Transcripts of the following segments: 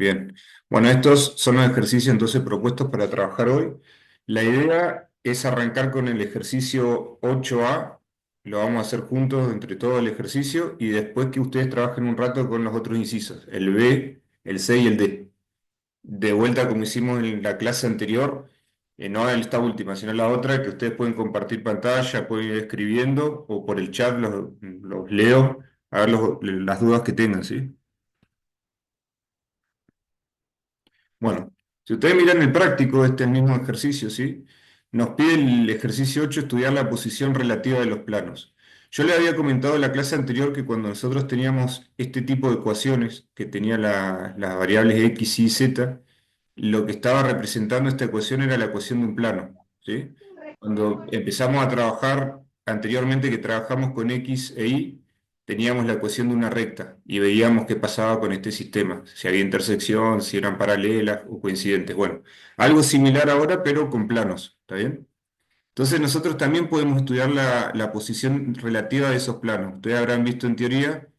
Bien. Bueno, estos son los ejercicios entonces propuestos para trabajar hoy. La idea es arrancar con el ejercicio 8A. Lo vamos a hacer juntos entre todo el ejercicio y después que ustedes trabajen un rato con los otros incisos, el B, el C y el D. De vuelta como hicimos en la clase anterior, no en esta última, sino la otra, que ustedes pueden compartir pantalla, pueden ir escribiendo o por el chat los leo a ver las dudas que tengan, ¿sí? Bueno, si ustedes miran el práctico, este es el mismo ejercicio, ¿sí? Nos pide el ejercicio 8 estudiar la posición relativa de los planos. Yo le había comentado en la clase anterior que cuando nosotros teníamos este tipo de ecuaciones, que tenía las variables x, y, z, lo que estaba representando esta ecuación era la ecuación de un plano, ¿sí? Cuando empezamos a trabajar, anteriormente que trabajamos con x e y, teníamos la ecuación de una recta y veíamos qué pasaba con este sistema, si había intersección, si eran paralelas o coincidentes. Bueno, algo similar ahora, pero con planos, ¿está bien? Entonces nosotros también podemos estudiar la posición relativa de esos planos. Ustedes habrán visto en teoría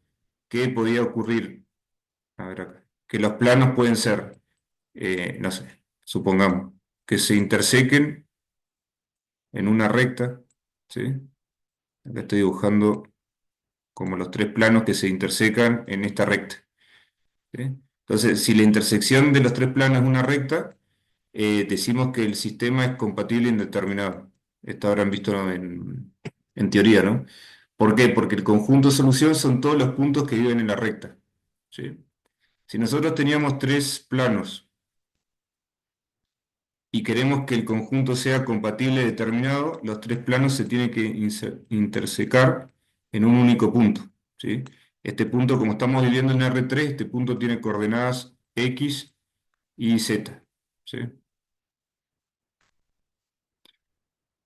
que podía ocurrir, a ver acá, que los planos pueden ser, no sé, supongamos, que se intersequen en una recta, ¿sí? Acá estoy dibujando como los tres planos que se intersecan en esta recta. ¿Sí? Entonces, si la intersección de los tres planos es una recta, decimos que el sistema es compatible indeterminado. Esto habrán visto en teoría, ¿no? ¿Por qué? Porque el conjunto de solución son todos los puntos que viven en la recta. ¿Sí? Si nosotros teníamos tres planos y queremos que el conjunto sea compatible determinado, los tres planos se tienen que intersecar en un único punto. ¿Sí? Este punto, como estamos viviendo en R3, este punto tiene coordenadas X y Z. ¿Sí?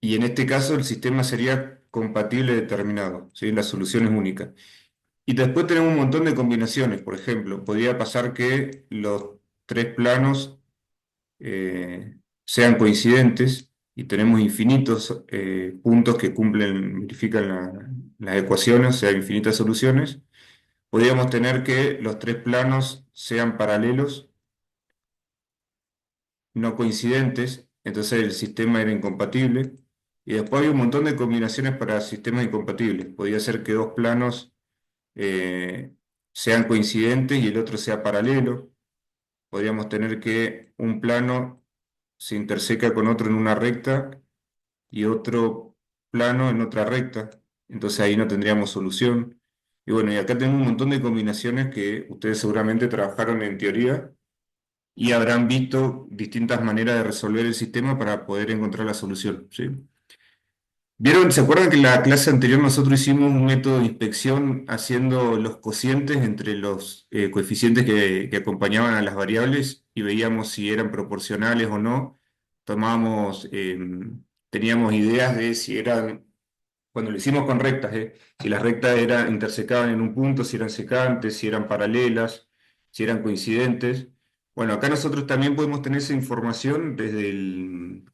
Y en este caso el sistema sería compatible determinado, ¿sí? La solución es única. Y después tenemos un montón de combinaciones. Por ejemplo, podría pasar que los tres planos sean coincidentes y tenemos infinitos puntos que cumplen, verifican las ecuaciones, o sea, infinitas soluciones. Podríamos tener que los tres planos sean paralelos, no coincidentes, entonces el sistema era incompatible. Y después hay un montón de combinaciones para sistemas incompatibles. Podría ser que dos planos eh, sean coincidentes y el otro sea paralelo. Podríamos tener que un plano se interseca con otro en una recta y otro plano en otra recta. Entonces ahí no tendríamos solución. Y bueno, y acá tengo un montón de combinaciones que ustedes seguramente trabajaron en teoría y habrán visto distintas maneras de resolver el sistema para poder encontrar la solución, ¿sí? ¿Vieron? ¿Se acuerdan que en la clase anterior nosotros hicimos un método de inspección haciendo los cocientes entre los coeficientes que acompañaban a las variables y veíamos si eran proporcionales o no? Tomábamos, teníamos ideas de si eran, cuando lo hicimos con rectas, si las rectas intersecaban en un punto, si eran secantes, si eran paralelas, si eran coincidentes. Bueno, acá nosotros también podemos tener esa información desde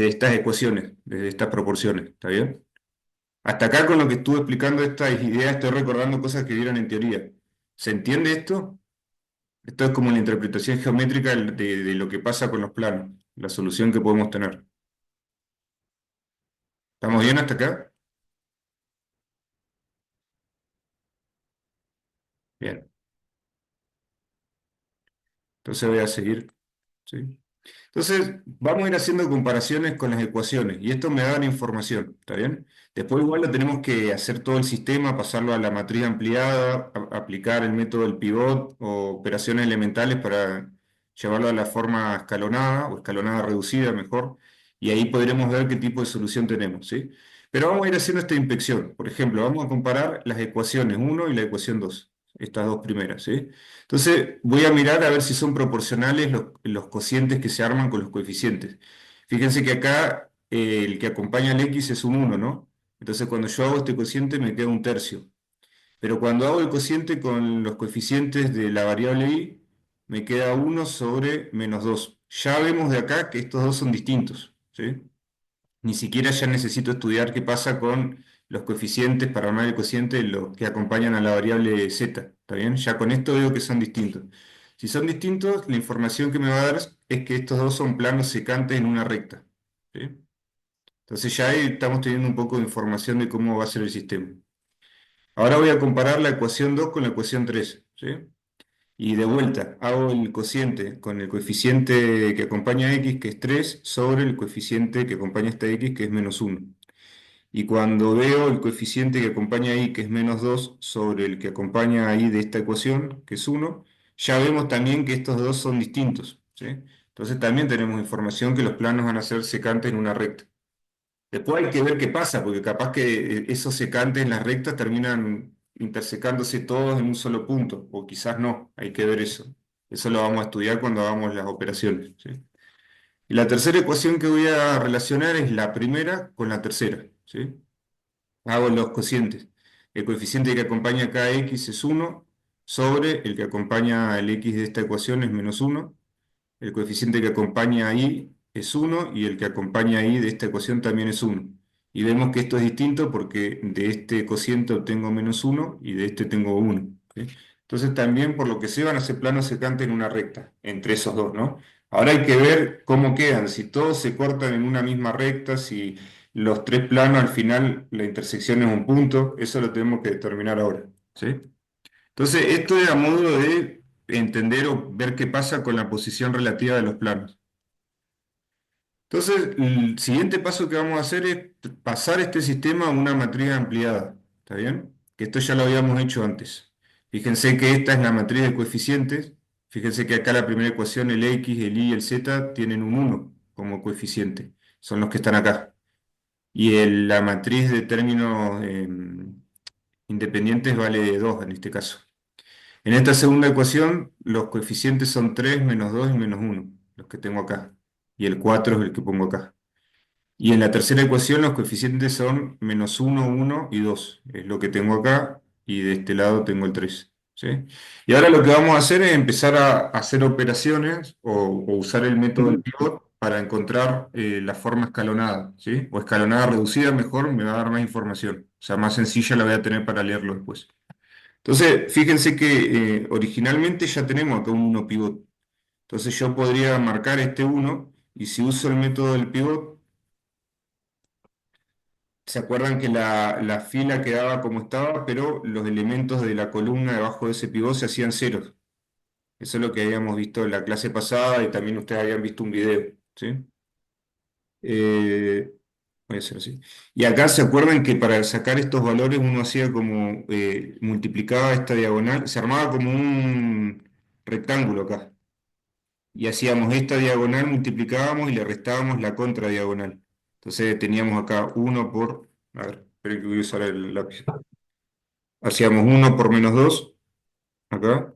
estas ecuaciones, desde estas proporciones, ¿está bien? Hasta acá con lo que estuve explicando estas ideas estoy recordando cosas que vieron en teoría. ¿Se entiende esto? Esto es como la interpretación geométrica de lo que pasa con los planos, la solución que podemos tener. ¿Estamos bien hasta acá? Bien. Entonces voy a seguir, ¿sí? Entonces, vamos a ir haciendo comparaciones con las ecuaciones y esto me da la información, ¿está bien? Después igual lo tenemos que hacer todo el sistema, pasarlo a la matriz ampliada, aplicar el método del pivot o operaciones elementales para llevarlo a la forma escalonada o escalonada reducida mejor, y ahí podremos ver qué tipo de solución tenemos, ¿sí? Pero vamos a ir haciendo esta inspección. Por ejemplo, vamos a comparar las ecuaciones uno y la ecuación 2, estas dos primeras, ¿sí? Entonces voy a mirar a ver si son proporcionales los cocientes que se arman con los coeficientes. Fíjense que acá el que acompaña al x es un uno, ¿no? Entonces cuando yo hago este cociente me queda un tercio. Pero cuando hago el cociente con los coeficientes de la variable y, me queda uno sobre menos 2. Ya vemos de acá que estos dos son distintos, ¿sí? Ni siquiera ya necesito estudiar qué pasa con los coeficientes para armar el cociente, los que acompañan a la variable z, ¿está bien? Ya con esto veo que son distintos. Si son distintos, la información que me va a dar es que estos dos son planos secantes en una recta. ¿Sí? Entonces ya ahí estamos teniendo un poco de información de cómo va a ser el sistema. Ahora voy a comparar la ecuación 2 con la ecuación 3. ¿Sí? Y de vuelta, hago el cociente con el coeficiente que acompaña a x, que es 3, sobre el coeficiente que acompaña a esta x, que es -1. Y cuando veo el coeficiente que acompaña a y, que es -2, sobre el que acompaña a y de esta ecuación, que es 1, ya vemos también que estos dos son distintos. ¿Sí? Entonces también tenemos información que los planos van a ser secantes en una recta. Después hay que ver qué pasa, porque capaz que esos secantes en las rectas terminan intersecándose todos en un solo punto, o quizás no, hay que ver eso. Eso lo vamos a estudiar cuando hagamos las operaciones. ¿Sí? Y la tercera ecuación que voy a relacionar es la primera con la tercera. ¿Sí? Hago los cocientes. El coeficiente que acompaña a cada x es 1, sobre el que acompaña al x de esta ecuación es -1. El coeficiente que acompaña a y es 1 y el que acompaña a y de esta ecuación también es 1. Y vemos que esto es distinto porque de este cociente obtengo -1 y de este tengo 1. ¿Sí? Entonces también, por lo que sé, van a ser planos secantes en una recta, entre esos dos, ¿no? Ahora hay que ver cómo quedan, si todos se cortan en una misma recta, si los tres planos al final la intersección es un punto, eso lo tenemos que determinar ahora. ¿Sí? Entonces, esto es a modo de entender o ver qué pasa con la posición relativa de los planos. Entonces, el siguiente paso que vamos a hacer es pasar este sistema a una matriz ampliada. ¿Está bien? Que esto ya lo habíamos hecho antes. Fíjense que esta es la matriz de coeficientes. Fíjense que acá la primera ecuación, el x, el y y el z, tienen un 1 como coeficiente. Son los que están acá. Y la matriz de términos independientes vale 2 en este caso. En esta segunda ecuación, los coeficientes son 3, -2 y -1, los que tengo acá. Y el 4 es el que pongo acá. Y en la tercera ecuación, los coeficientes son -1, 1 y 2. Es lo que tengo acá. Y de este lado tengo el 3. ¿Sí? Y ahora lo que vamos a hacer es empezar a hacer operaciones o usar el método del pivot para encontrar la forma escalonada. ¿Sí? O escalonada reducida, mejor, me va a dar más información. O sea, más sencilla la voy a tener para leerlo después. Entonces, fíjense que originalmente ya tenemos acá un 1 pivot. Entonces yo podría marcar este 1 y si uso el método del pivot, ¿se acuerdan que la fila quedaba como estaba, pero los elementos de la columna debajo de ese pivot se hacían ceros? Eso es lo que habíamos visto en la clase pasada y también ustedes habían visto un video. ¿Sí? Eh, Voy a hacer así. Y acá se acuerdan que para sacar estos valores uno hacía como, multiplicaba esta diagonal, se armaba como un rectángulo acá. Y hacíamos esta diagonal, multiplicábamos y le restábamos la contradiagonal. Entonces teníamos acá uno por, a ver, esperen que voy a usar el lápiz. Hacíamos uno por -2 acá,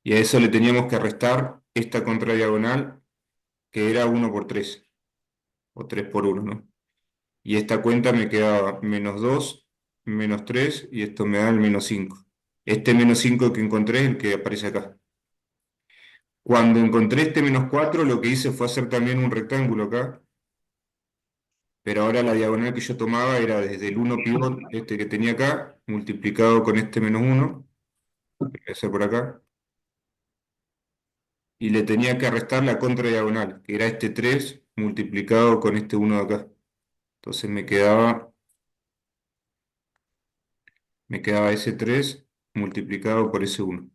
y a eso le teníamos que restar esta contradiagonal, que era uno por 3 o 3 por uno, ¿no? Y esta cuenta me quedaba -2, -3 y esto me da el -5. Este -5 que encontré es el que aparece acá. Cuando encontré este -4, lo que hice fue hacer también un rectángulo acá, pero ahora la diagonal que yo tomaba era desde el 1 pivot, este que tenía acá, multiplicado con este -1, que voy a hacer por acá, y le tenía que restar la contradiagonal, que era este 3 multiplicado con este 1 de acá. Entonces me quedaba ese 3 multiplicado por ese 1.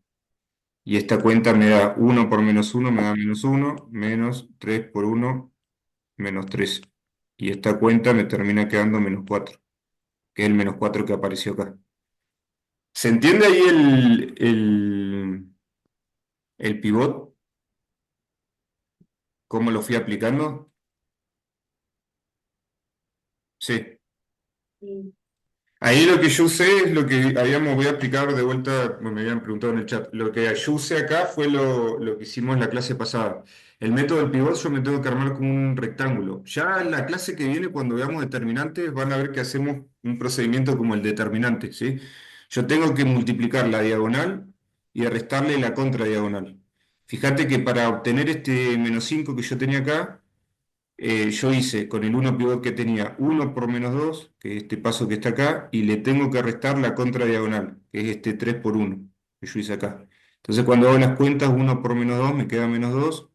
Y esta cuenta me da 1 por -1, me da -1, menos 3 por 1, -3. Y esta cuenta me termina quedando -4, que es el -4 que apareció acá. ¿Se entiende ahí el pivot? ¿Cómo lo fui aplicando? Sí. Ahí lo que yo usé es lo que voy a explicar de vuelta, bueno, me habían preguntado en el chat. Lo que yo usé acá fue lo que hicimos en la clase pasada. El método del pivot yo me tengo que armar como un rectángulo. Ya en la clase que viene, cuando veamos determinantes, van a ver que hacemos un procedimiento como el determinante, ¿sí? Yo tengo que multiplicar la diagonal y restarle la contradiagonal. Fíjate que para obtener este -5 que yo tenía acá, yo hice con el 1 pivot que tenía 1 por -2, que es este paso que está acá, y le tengo que restar la contradiagonal, que es este 3 por 1 que yo hice acá. Entonces cuando hago las cuentas, 1 por menos 2 me queda menos 2,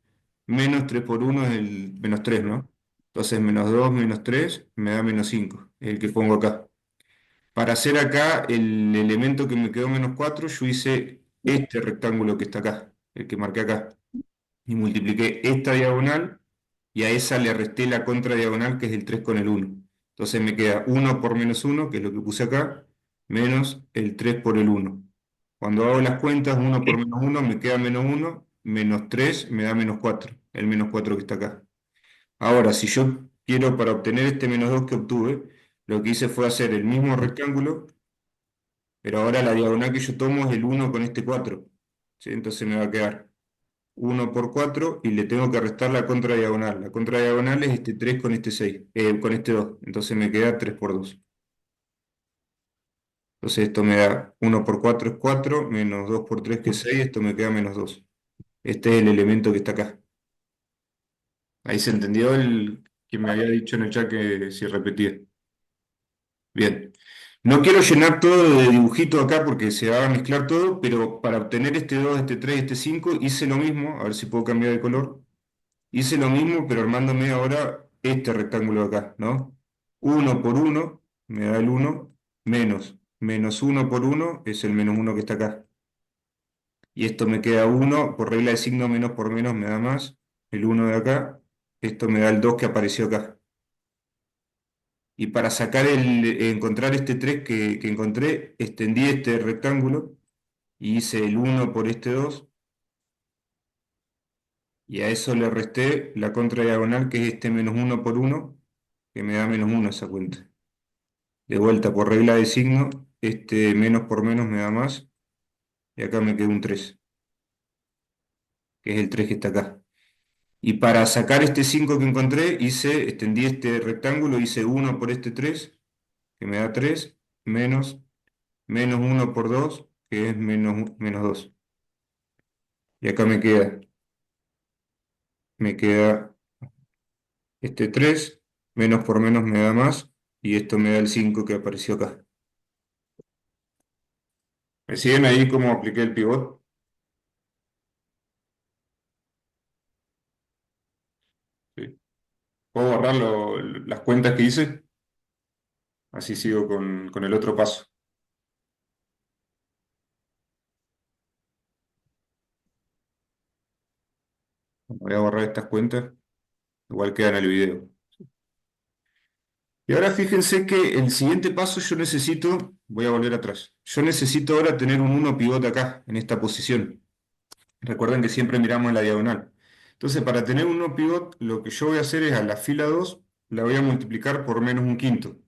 menos 3 por 1 es el menos 3, ¿no? Entonces menos 2 menos 3 me da menos 5, es el que pongo acá. Para hacer acá el elemento que me quedó menos 4, yo hice este rectángulo que está acá, el que marqué acá, y multipliqué esta diagonal y a esa le resté la contradiagonal que es el 3 con el 1. Entonces me queda 1 por menos 1, que es lo que puse acá, menos el 3 por el 1. Cuando hago las cuentas, 1 por menos 1 me queda menos 1, menos 3 me da menos 4, el menos 4 que está acá. Ahora, si yo quiero para obtener este menos 2 que obtuve, lo que hice fue hacer el mismo rectángulo, pero ahora la diagonal que yo tomo es el 1 con este 4, ¿sí? Entonces me va a quedar 1 por 4 y le tengo que restar la contradiagonal. La contradiagonal es este 3 con este 6, con este 2. Entonces me queda 3 por 2. Entonces esto me da 1 por 4 es 4, menos 2 por 3 que es 6, esto me queda menos 2. Este es el elemento que está acá. Ahí se entendió el que me había dicho en el chat que si repetía. Bien. No quiero llenar todo de dibujito acá porque se va a mezclar todo, pero para obtener este 2, este 3, este 5 hice lo mismo, a ver si puedo cambiar de color. Hice lo mismo, pero armándome ahora este rectángulo de acá, ¿no? 1 por 1 me da el 1, menos 1 por 1 es el menos 1 que está acá. Y esto me queda 1, por regla de signo menos por menos me da más, el 1 de acá. Esto me da el 2 que apareció acá. Y para sacar encontrar este 3 que encontré, extendí este rectángulo y hice el 1 por este 2 y a eso le resté la contradiagonal que es este menos 1 por 1 que me da menos 1 esa cuenta. De vuelta por regla de signo, este menos por menos me da más y acá me queda un 3, que es el 3 que está acá. Y para sacar este 5 que encontré, extendí este rectángulo, hice 1 por este 3 que me da 3 menos 1 por 2 que es menos 2. Y acá me queda este 3 menos por menos me da más, y esto me da el 5 que apareció acá. ¿Me siguen ahí cómo apliqué el pivot? Sí. ¿Puedo borrar las cuentas que hice? Así sigo con el otro paso. Voy a borrar estas cuentas, igual queda en el video. Y ahora fíjense que el siguiente paso yo necesito, voy a volver atrás, yo necesito ahora tener un 1 pivot acá, en esta posición. Recuerden que siempre miramos la diagonal. Entonces, para tener un 1 pivot, lo que yo voy a hacer es a la fila 2 la voy a multiplicar por menos un quinto.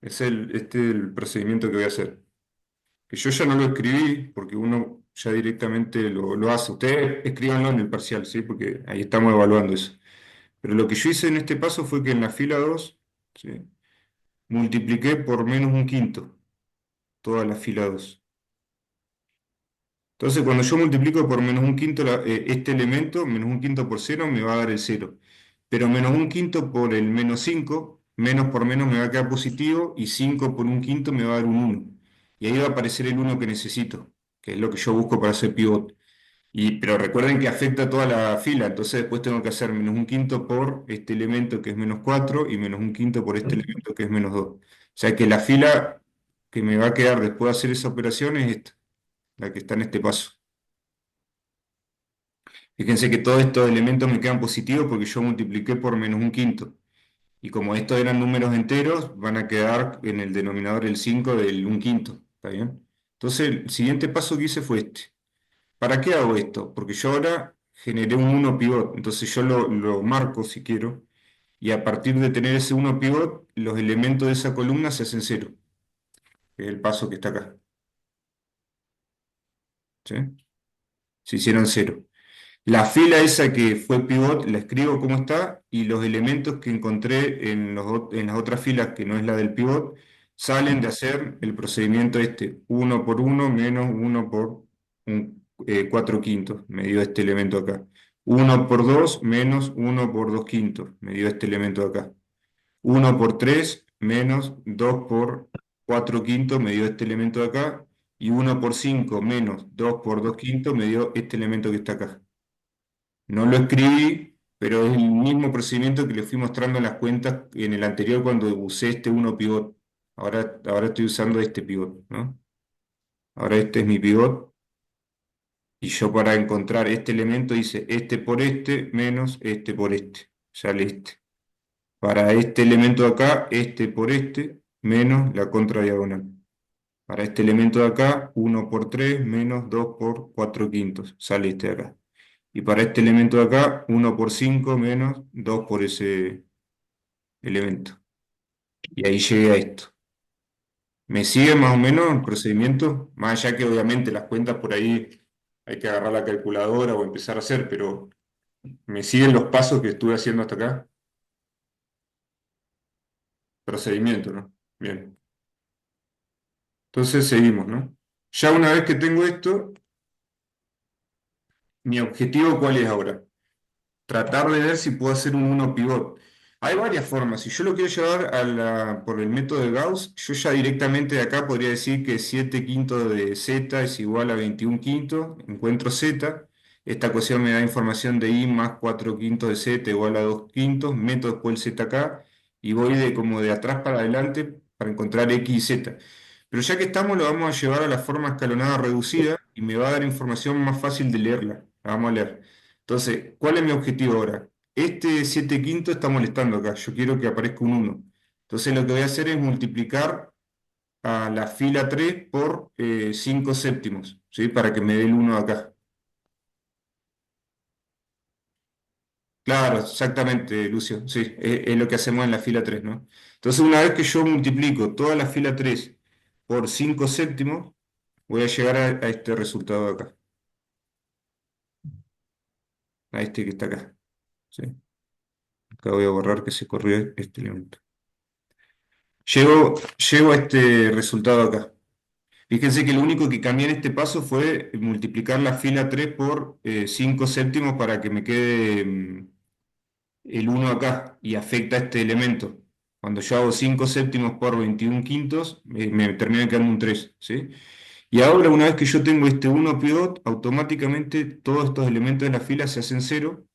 Este es el procedimiento que voy a hacer. Que yo ya no lo escribí, porque uno ya directamente lo hace. Ustedes escríbanlo en el parcial, ¿sí? Porque ahí estamos evaluando eso. Pero lo que yo hice en este paso fue que en la fila 2, ¿sí? Multipliqué por menos un quinto toda la fila 2. Entonces, cuando yo multiplico por menos un quinto este elemento, menos un quinto por cero, me va a dar el cero. Pero menos un quinto por el menos 5, menos por menos me va a quedar positivo, y 5 por un quinto me va a dar un 1. Y ahí va a aparecer el 1 que necesito, que es lo que yo busco para hacer pivot. Pero recuerden que afecta toda la fila, entonces después tengo que hacer menos un quinto por este elemento que es menos 4 y menos un quinto por este elemento que es menos 2. O sea que la fila que me va a quedar después de hacer esa operación es esta, la que está en este paso. Fíjense que todos estos elementos me quedan positivos porque yo multipliqué por menos un quinto. Y como estos eran números enteros, van a quedar en el denominador el 5 del un quinto. ¿Está bien? Entonces, el siguiente paso que hice fue este. ¿Para qué hago esto? Porque yo ahora generé un 1 pivot. Entonces yo lo marco si quiero. Y a partir de tener ese 1 pivot, los elementos de esa columna se hacen cero, que es el paso que está acá. ¿Sí? Se hicieron cero. La fila esa que fue pivot, la escribo como está, y los elementos que encontré en las otras filas, que no es la del pivot, salen de hacer el procedimiento este, 1 por 1 menos 1 por 4 quintos, me dio este elemento acá. 1 por 2 menos 1 por 2 quintos, me dio este elemento acá. 1 por 3 menos 2 por 4 quintos, me dio este elemento de acá. y 1 por 5 menos 2 por 2 quintos me dio este elemento que está acá. No lo escribí, pero es el mismo procedimiento que le fui mostrando en las cuentas en el anterior cuando usé este 1 pivot. Ahora estoy usando este pivot, ¿no? Ahora este es mi pivot y yo para encontrar este elemento hice este por este menos este por este. Sale este. Para este elemento de acá, este por este menos la contradiagonal. Para este elemento de acá, 1 por 3 menos 2 por 4 quintos. Sale este de acá. Y para este elemento de acá, 1 por 5 menos 2 por ese elemento. Y ahí llegué a esto. ¿Me sigue más o menos el procedimiento? Más allá que obviamente las cuentas por ahí hay que agarrar la calculadora o empezar a hacer, pero ¿me siguen los pasos que estuve haciendo hasta acá? Procedimiento, ¿no? Bien. Entonces seguimos, ¿no? Ya una vez que tengo esto, mi objetivo, ¿cuál es ahora? Tratar de ver si puedo hacer un 1 pivot. Hay varias formas. Si yo lo quiero llevar por el método de Gauss, yo ya directamente de acá podría decir que 7 quintos de z es igual a 21 quintos. Encuentro z. Esta ecuación me da información de i más 4 quintos de z igual a 2 quintos. Meto después el z acá y voy de como de atrás para adelante para encontrar x y z. Pero ya que estamos, lo vamos a llevar a la forma escalonada reducida y me va a dar información más fácil de leerla. La vamos a leer. Entonces, ¿cuál es mi objetivo ahora? Este 7 quinto está molestando acá, yo quiero que aparezca un 1. Entonces lo que voy a hacer es multiplicar a la fila 3 por 5 séptimos, ¿sí? Para que me dé el 1 acá. Claro, exactamente, Lucio, sí, es lo que hacemos en la fila 3, ¿no? Entonces una vez que yo multiplico toda la fila 3 por 5 séptimos, voy a llegar a este resultado de acá, a este que está acá, ¿sí? Acá voy a borrar que se corrió este elemento. Llego a este resultado acá. Fíjense que lo único que cambié en este paso fue multiplicar la fila 3 por 5 séptimos para que me quede el 1 acá y afecta a este elemento. Cuando yo hago 5 séptimos por 21 quintos, me termina quedando un 3, ¿sí? Y ahora, una vez que yo tengo este 1 pivot, automáticamente todos estos elementos de la fila se hacen cero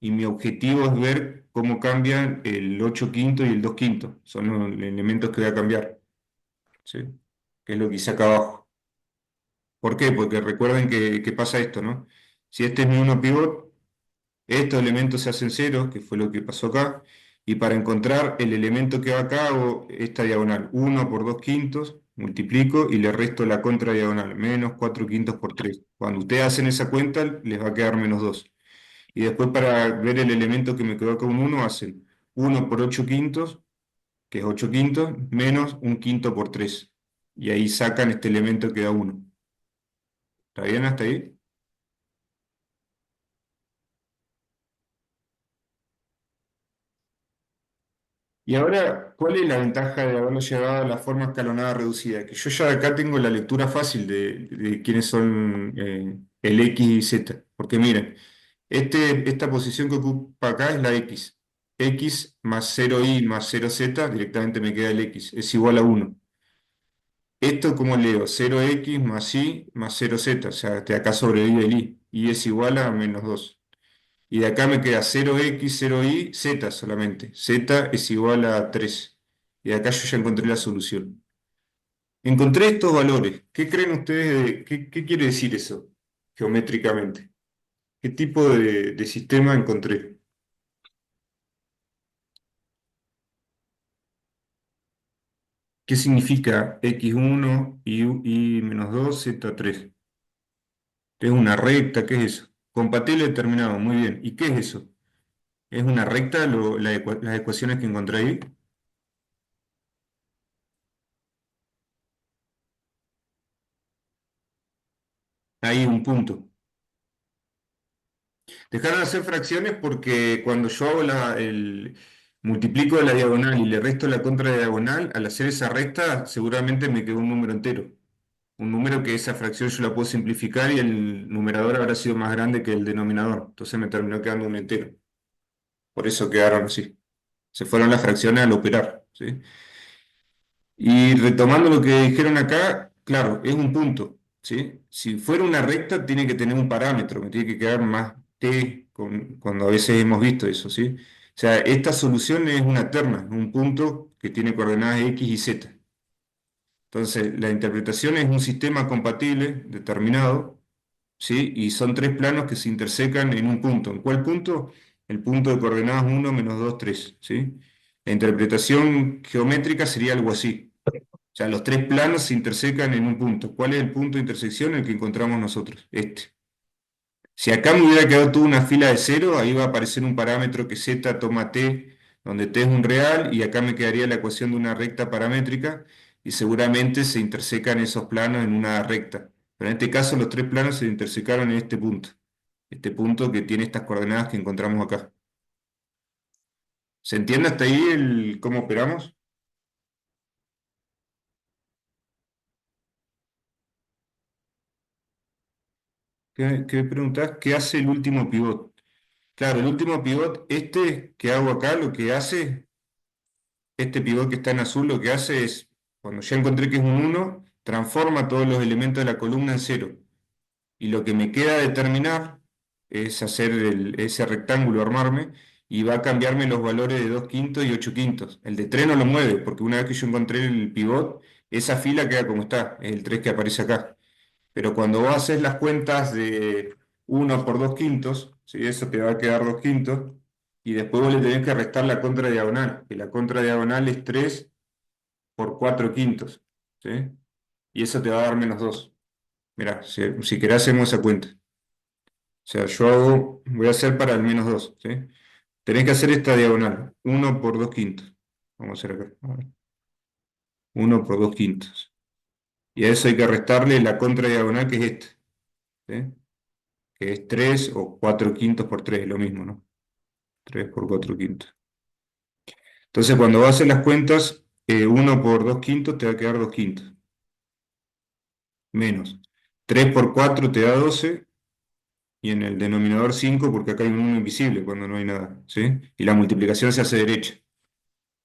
y mi objetivo es ver cómo cambian el 8 quinto y el 2 quinto. Son los elementos que voy a cambiar, ¿sí? Que es lo que hice acá abajo. ¿Por qué? Porque recuerden que pasa esto, ¿no? Si este es mi 1 pivot, estos elementos se hacen cero, que fue lo que pasó acá, y para encontrar el elemento que va acá hago esta diagonal, 1 por 2 quintos, multiplico y le resto la contradiagonal, menos 4 quintos por 3. Cuando ustedes hacen esa cuenta, les va a quedar menos 2. Y después para ver el elemento que me quedó acá un 1, hacen 1 por 8 quintos, que es 8 quintos, menos un quinto por 3. Y ahí sacan este elemento que da 1. ¿Está bien hasta ahí? Y ahora, ¿cuál es la ventaja de haberlo llevado a la forma escalonada reducida? Que yo ya de acá tengo la lectura fácil de quiénes son el X y Z. Porque miren, esta posición que ocupa acá es la X. X más 0Y más 0Z, directamente me queda el X, es igual a 1. Esto, ¿cómo leo? 0X más Y más 0Z, o sea, de acá sobrevive el Y. Y es igual a menos 2. Y de acá me queda 0x, 0y, z solamente. Z es igual a 3. Y de acá yo ya encontré la solución. Encontré estos valores. ¿Qué creen ustedes qué quiere decir eso geométricamente? ¿Qué tipo de sistema encontré? ¿Qué significa x1 y menos 2 z3? ¿Es una recta? ¿Qué es eso? Compatible determinado, muy bien. ¿Y qué es eso? ¿Es una recta las ecuaciones que encontré ahí? Ahí un punto. Dejaron de hacer fracciones porque cuando yo hago multiplico la diagonal y le resto la contradiagonal, al hacer esa recta seguramente me quedó un número entero. Un número que esa fracción yo la puedo simplificar y el numerador habrá sido más grande que el denominador. Entonces me terminó quedando un entero. Por eso quedaron así. Se fueron las fracciones al operar, ¿sí? Y retomando lo que dijeron acá, claro, es un punto, ¿sí? Si fuera una recta, tiene que tener un parámetro, me tiene que quedar más t cuando a veces hemos visto eso, ¿sí? O sea, esta solución es una terna, un punto que tiene coordenadas x y z. Entonces, la interpretación es un sistema compatible determinado, ¿sí? Y son tres planos que se intersecan en un punto. ¿En cuál punto? El punto de coordenadas 1, -2, 3, ¿sí? La interpretación geométrica sería algo así. O sea, los tres planos se intersecan en un punto. ¿Cuál es el punto de intersección? El que encontramos nosotros, este. Si acá me hubiera quedado toda una fila de cero, ahí va a aparecer un parámetro que z toma t, donde t es un real, y acá me quedaría la ecuación de una recta paramétrica, y seguramente se intersecan esos planos en una recta. Pero en este caso los tres planos se intersecaron en este punto que tiene estas coordenadas que encontramos acá. ¿Se entiende hasta ahí cómo operamos? ¿Qué preguntás? ¿Qué hace el último pivot? Claro, el último pivot, este que hago acá, lo que hace, este pivot que está en azul, lo que hace es, cuando ya encontré que es un uno, transforma todos los elementos de la columna en cero. Y lo que me queda determinar es hacer ese rectángulo, armarme, y va a cambiarme los valores de 2 quintos y 8 quintos. El de 3 no lo mueve, porque una vez que yo encontré el pivot, esa fila queda como está, es el 3 que aparece acá. Pero cuando vos haces las cuentas de 1 por 2 quintos, ¿sí? Eso te va a quedar 2 quintos, y después vos le tenés que restar la contradiagonal, que la contradiagonal es 3 por 4 quintos, ¿sí? Y eso te va a dar -2. Mirá, si querés hacemos esa cuenta. O sea, voy a hacer para el -2, ¿sí? Tenés que hacer esta diagonal, 1 por 2 quintos. Vamos a hacer acá. A ver. 1 por 2 quintos. Y a eso hay que restarle la contradiagonal que es esta, ¿sí? Que es 3 o 4 quintos por 3, lo mismo, ¿no? 3 por 4 quintos. Entonces, cuando vas a hacer las cuentas, 1 por 2 quintos te va a quedar 2 quintos, menos 3 por 4 te da 12, y en el denominador 5 porque acá hay un 1 invisible cuando no hay nada, ¿sí? Y la multiplicación se hace derecha.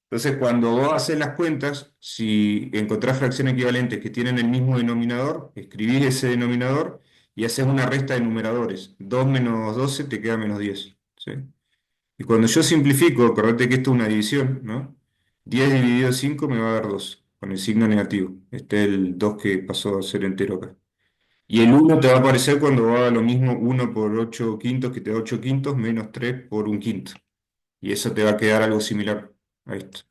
Entonces, cuando vos haces las cuentas, si encontrás fracciones equivalentes que tienen el mismo denominador, escribís ese denominador y haces una resta de numeradores. 2 menos 12 te queda -10, ¿sí? Y cuando yo simplifico, acordate que esto es una división, ¿no? 10 dividido 5 me va a dar 2 con el signo negativo. Este es el 2 que pasó a ser entero acá. Y el uno te va a aparecer cuando haga lo mismo, 1 por 8 quintos, que te da 8 quintos, menos 3 por 1 quinto. Y eso te va a quedar algo similar a esto.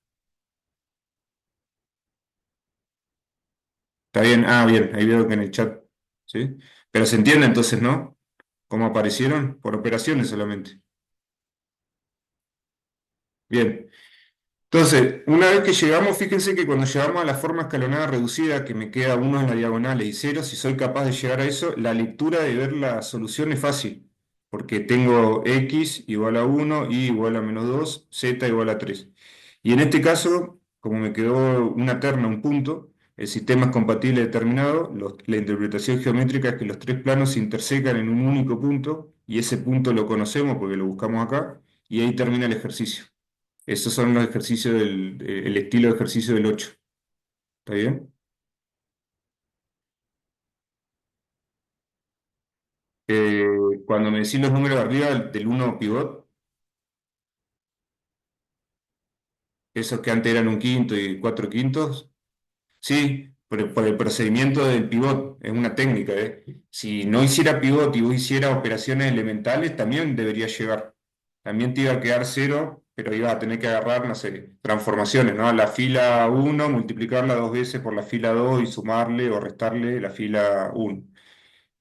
¿Está bien? Ah, bien, ahí veo que en el chat, ¿sí? Pero se entiende entonces, ¿no? ¿Cómo aparecieron? Por operaciones solamente. Bien. Entonces, una vez que llegamos, fíjense que cuando llegamos a la forma escalonada reducida, que me queda uno en la diagonal y cero, si soy capaz de llegar a eso, la lectura de ver la solución es fácil, porque tengo x igual a 1, y igual a -2, z igual a 3. Y en este caso, como me quedó una terna, un punto, el sistema es compatible determinado, la interpretación geométrica es que los tres planos se intersecan en un único punto, y ese punto lo conocemos porque lo buscamos acá, y ahí termina el ejercicio. Esos son los ejercicios el estilo de ejercicio del 8. ¿Está bien? Eh, Cuando me decís los números de arriba del 1 pivot, esos que antes eran 1 quinto y 4 quintos, sí, por el procedimiento del pivot, es una técnica, ¿eh? Si no hiciera pivot y vos hicieras operaciones elementales, también debería llegar. También te iba a quedar cero, pero ibas a tener que agarrar, no sé, transformaciones, ¿no? La fila uno, multiplicarla dos veces por la fila 2 y sumarle o restarle la fila uno.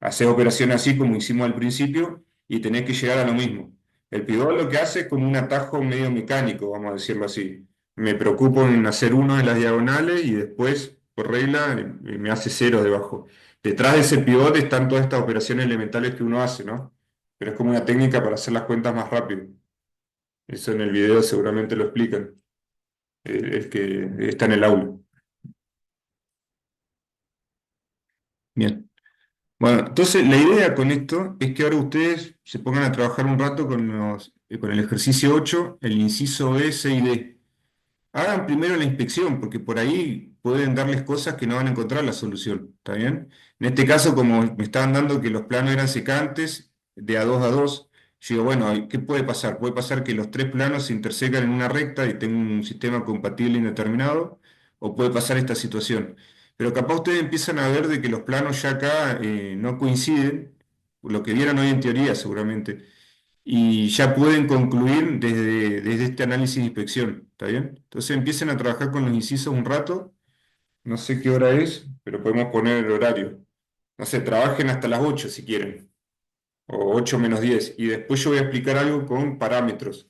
Haces operaciones así como hicimos al principio y tenés que llegar a lo mismo. El pivot lo que hace es como un atajo medio mecánico, vamos a decirlo así. Me preocupo en hacer uno de las diagonales y después, por regla, me hace cero debajo. Detrás de ese pivot están todas estas operaciones elementales que uno hace, ¿no? Pero es como una técnica para hacer las cuentas más rápido. Eso en el video seguramente lo explican, el que está en el aula. Bien. Bueno, entonces la idea con esto es que ahora ustedes se pongan a trabajar un rato con el ejercicio 8, el inciso B, C y D. Hagan primero la inspección, porque por ahí pueden darles cosas que no van a encontrar la solución, ¿está bien? En este caso, como me estaban dando que los planos eran secantes, de a dos, yo digo, bueno, ¿qué puede pasar? Puede pasar que los tres planos se intersecan en una recta y tengo un sistema compatible indeterminado, o puede pasar esta situación. Pero capaz ustedes empiezan a ver de que los planos ya acá no coinciden, lo que vieron hoy en teoría seguramente, y ya pueden concluir desde este análisis de inspección, ¿está bien? Entonces empiecen a trabajar con los incisos un rato, no sé qué hora es, pero podemos poner el horario. No sé, trabajen hasta las 8 si quieren, o 8 menos 10 y después yo voy a explicar algo con parámetros.